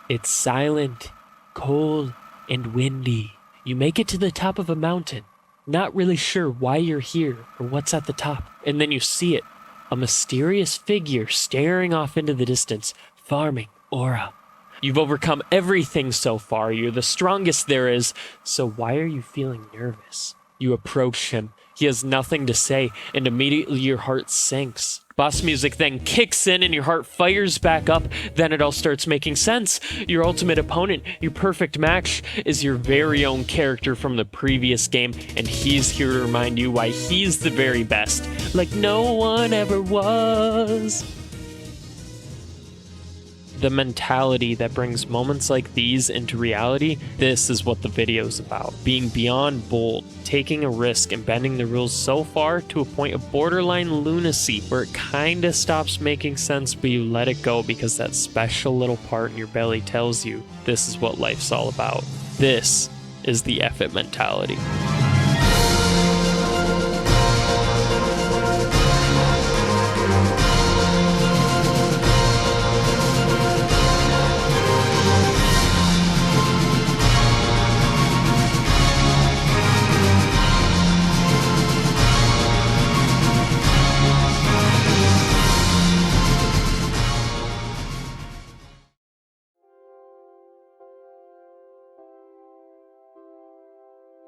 It's silent, cold, and windy. You make it to the top of a mountain, not really sure why you're here or what's at the top, and then you see it, a mysterious figure staring off into the distance, farming aura. You've overcome everything so far, you're the strongest there is, so why are you feeling nervous? You approach him, he has nothing to say, and immediately your heart sinks. Boss music then kicks in and your heart fires back up, then it all starts making sense. Your ultimate opponent, your perfect match, is your very own character from the previous game, and he's here to remind you why he's the very best, like no one ever was. The mentality that brings moments like these into reality, this is what the video's about. Being beyond bold, taking a risk, and bending the rules so far to a point of borderline lunacy where it kinda stops making sense, but you let it go because that special little part in your belly tells you this is what life's all about. This is the F it mentality.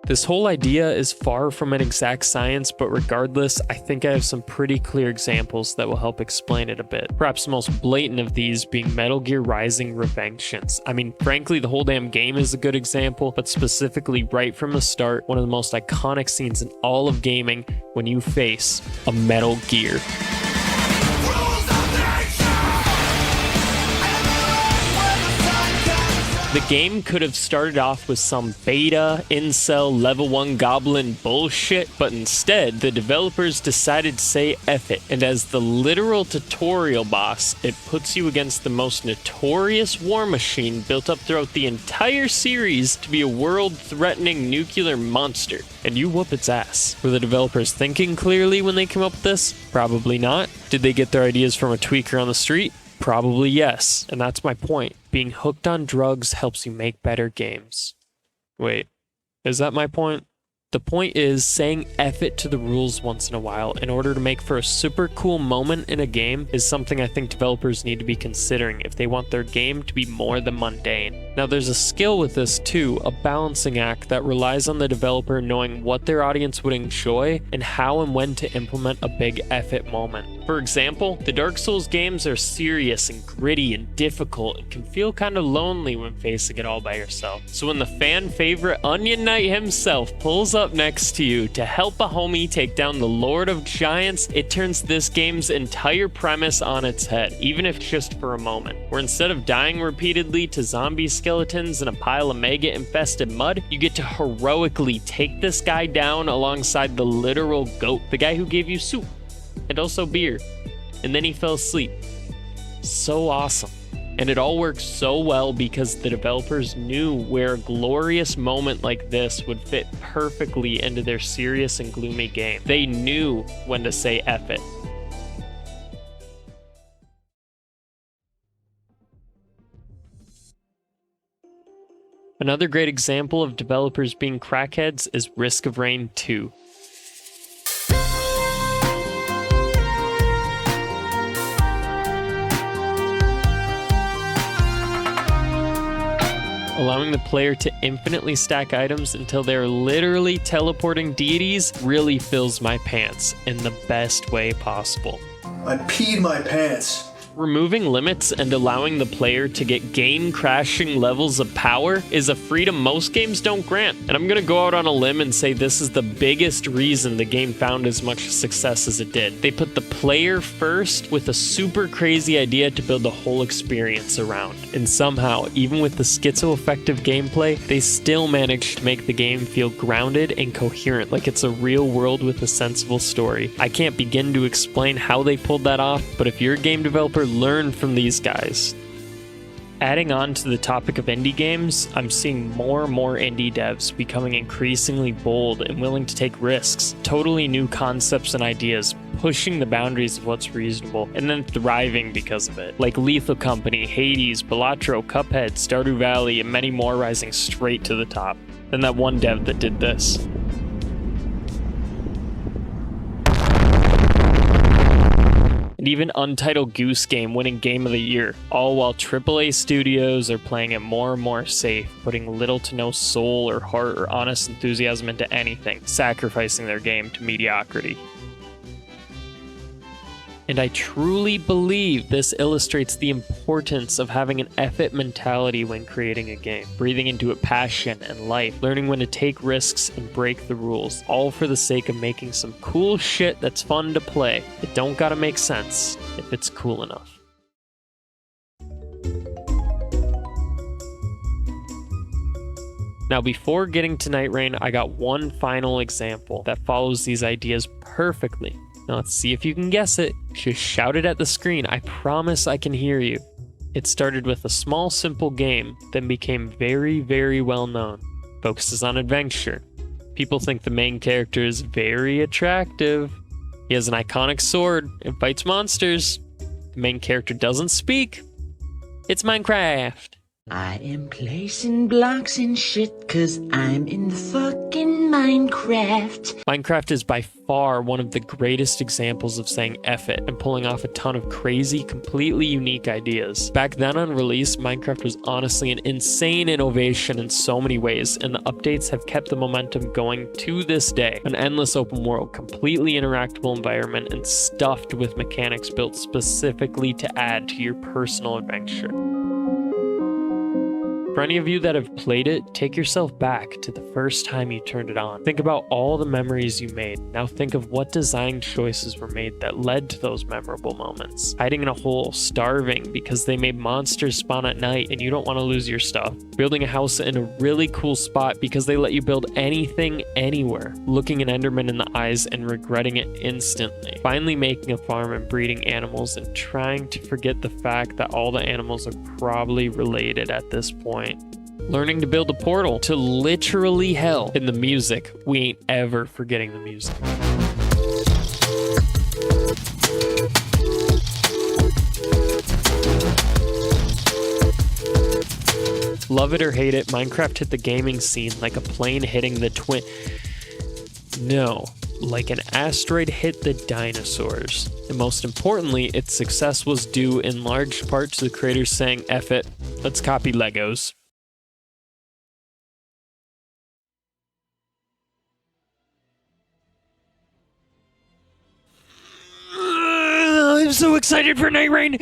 This whole idea is far from an exact science, but regardless, I think I have some pretty clear examples that will help explain it a bit. Perhaps the most blatant of these being Metal Gear Rising Revengeance. I mean, frankly, the whole damn game is a good example, but specifically right from the start, one of the most iconic scenes in all of gaming when you face a Metal Gear. The game could have started off with some beta, incel, level 1 goblin bullshit, but instead, the developers decided to say F it, and as the literal tutorial boss, it puts you against the most notorious war machine built up throughout the entire series to be a world-threatening nuclear monster, and you whoop its ass. Were the developers thinking clearly when they came up with this? Probably not. Did they get their ideas from a tweaker on the street? Probably yes, and that's my point. Being hooked on drugs helps you make better games. Wait, is that my point? The point is saying F it to the rules once in a while in order to make for a super cool moment in a game is something I think developers need to be considering if they want their game to be more than mundane. Now there's a skill with this too, a balancing act that relies on the developer knowing what their audience would enjoy and how and when to implement a big F it moment. For example, the Dark Souls games are serious and gritty and difficult and can feel kind of lonely when facing it all by yourself. So when the fan favorite Onion Knight himself pulls up next to you to help a homie take down the Lord of Giants, it turns this game's entire premise on its head, even if just for a moment. Where instead of dying repeatedly to zombie skeletons and a pile of maggot-infested mud, you get to heroically take this guy down alongside the literal goat, the guy who gave you soup, and also beer, and then he fell asleep. So awesome. And it all works so well because the developers knew where a glorious moment like this would fit perfectly into their serious and gloomy game. They knew when to say F it. Another great example of developers being crackheads is Risk of Rain 2. Allowing the player to infinitely stack items until they're literally teleporting deities really fills my pants in the best way possible. I peed my pants. Removing limits and allowing the player to get game-crashing levels of power is a freedom most games don't grant, and I'm gonna go out on a limb and say this is the biggest reason the game found as much success as it did. They put the player first with a super crazy idea to build the whole experience around, and somehow, even with the schizo-effective gameplay, they still managed to make the game feel grounded and coherent, like it's a real world with a sensible story. I can't begin to explain how they pulled that off, but if you're a game developer, learn from these guys. Adding on to the topic of indie games, I'm seeing more and more indie devs becoming increasingly bold and willing to take risks, totally new concepts and ideas, pushing the boundaries of what's reasonable, and then thriving because of it. Like Lethal Company, Hades, Balatro, Cuphead, Stardew Valley, and many more rising straight to the top. Then that one dev that did this. And even Untitled Goose Game winning Game of the Year, all while AAA studios are playing it more and more safe, putting little to no soul or heart or honest enthusiasm into anything, sacrificing their game to mediocrity. And I truly believe this illustrates the importance of having an effort mentality when creating a game, breathing into it passion and life, learning when to take risks and break the rules, all for the sake of making some cool shit that's fun to play. It don't gotta make sense if it's cool enough. Now, before getting to Nightreign, I got one final example that follows these ideas perfectly. Now let's see if you can guess it. Just shout it at the screen. I promise I can hear you. It started with a small, simple game, then became very, very well known. Focuses on adventure. People think the main character is very attractive. He has an iconic sword and fights monsters. The main character doesn't speak. It's Minecraft. I am placing blocks and shit 'cause I'm in the fucking Minecraft. Minecraft is by far one of the greatest examples of saying F it and pulling off a ton of crazy, completely unique ideas. Back then on release, Minecraft was honestly an insane innovation in so many ways, and the updates have kept the momentum going to this day. An endless open world, completely interactable environment, and stuffed with mechanics built specifically to add to your personal adventure. For any of you that have played it, take yourself back to the first time you turned it on. Think about all the memories you made. Now think of what design choices were made that led to those memorable moments. Hiding in a hole, starving because they made monsters spawn at night and you don't want to lose your stuff. Building a house in a really cool spot because they let you build anything, anywhere. Looking an Enderman in the eyes and regretting it instantly. Finally making a farm and breeding animals and trying to forget the fact that all the animals are probably related at this point. Learning to build a portal to literally hell. In the music, we ain't ever forgetting the music. Love it or hate it, Minecraft hit the gaming scene like a plane hitting the twin... No, like an asteroid hit the dinosaurs. And most importantly, its success was due in large part to the creators saying, F it, let's copy Legos. I'm so excited for Nightreign!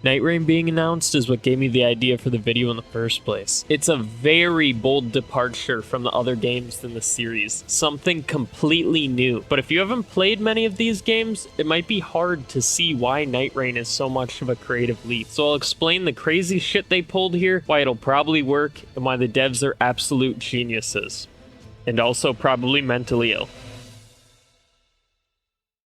Nightreign being announced is what gave me the idea for the video in the first place. It's a very bold departure from the other games in the series, something completely new. But if you haven't played many of these games, it might be hard to see why Nightreign is so much of a creative leap. So I'll explain the crazy shit they pulled here, why it'll probably work, and why the devs are absolute geniuses. And also probably mentally ill.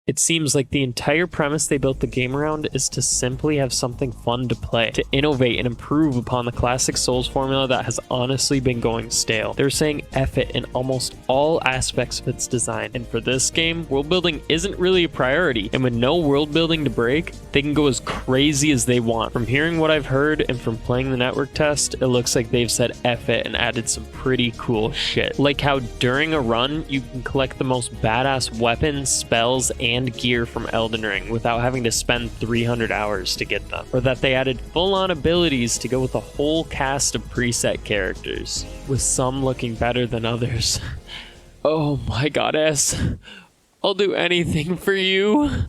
It seems like the entire premise they built the game around is to simply have something fun to play, to innovate and improve upon the classic Souls formula that has honestly been going stale. They're saying F it in almost all aspects of its design, and for this game, world building isn't really a priority, and with no world building to break, they can go as crazy as they want. From hearing what I've heard and from playing the network test, it looks like they've said F it and added some pretty cool shit. Like how during a run, you can collect the most badass weapons, spells, and gear from Elden Ring without having to spend 300 hours to get them, or that they added full-on abilities to go with a whole cast of preset characters, with some looking better than others. Oh my goddess, I'll do anything for you.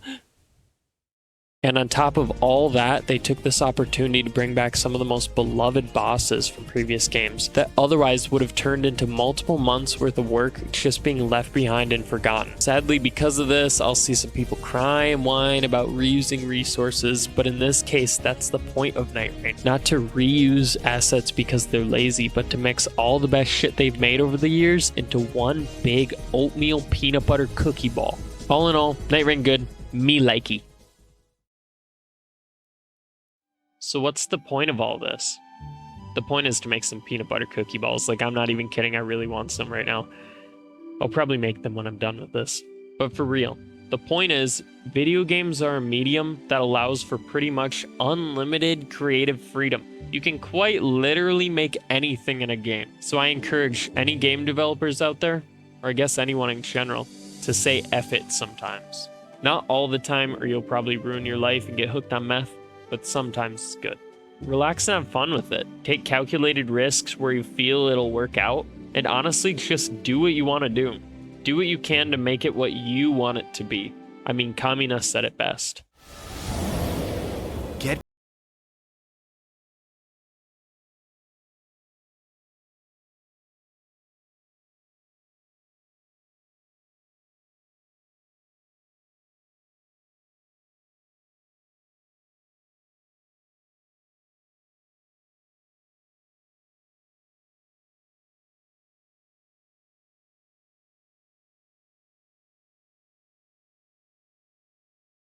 And on top of all that, they took this opportunity to bring back some of the most beloved bosses from previous games that otherwise would have turned into multiple months worth of work just being left behind and forgotten. Sadly, because of this, I'll see some people cry and whine about reusing resources, but in this case, that's the point of Nightreign. Not to reuse assets because they're lazy, but to mix all the best shit they've made over the years into one big oatmeal peanut butter cookie ball. All in all, Nightreign good, me likey. So what's the point of all this? The point is to make some peanut butter cookie balls. Like, I'm not even kidding. I really want some right now. I'll probably make them when I'm done with this. But for real, the point is, video games are a medium that allows for pretty much unlimited creative freedom. You can quite literally make anything in a game. So I encourage any game developers out there, or I guess anyone in general, to say F it sometimes. Not all the time, or you'll probably ruin your life and get hooked on meth, but sometimes it's good. Relax and have fun with it. Take calculated risks where you feel it'll work out, and honestly, just do what you want to do. Do what you can to make it what you want it to be. I mean, Kamina said it best.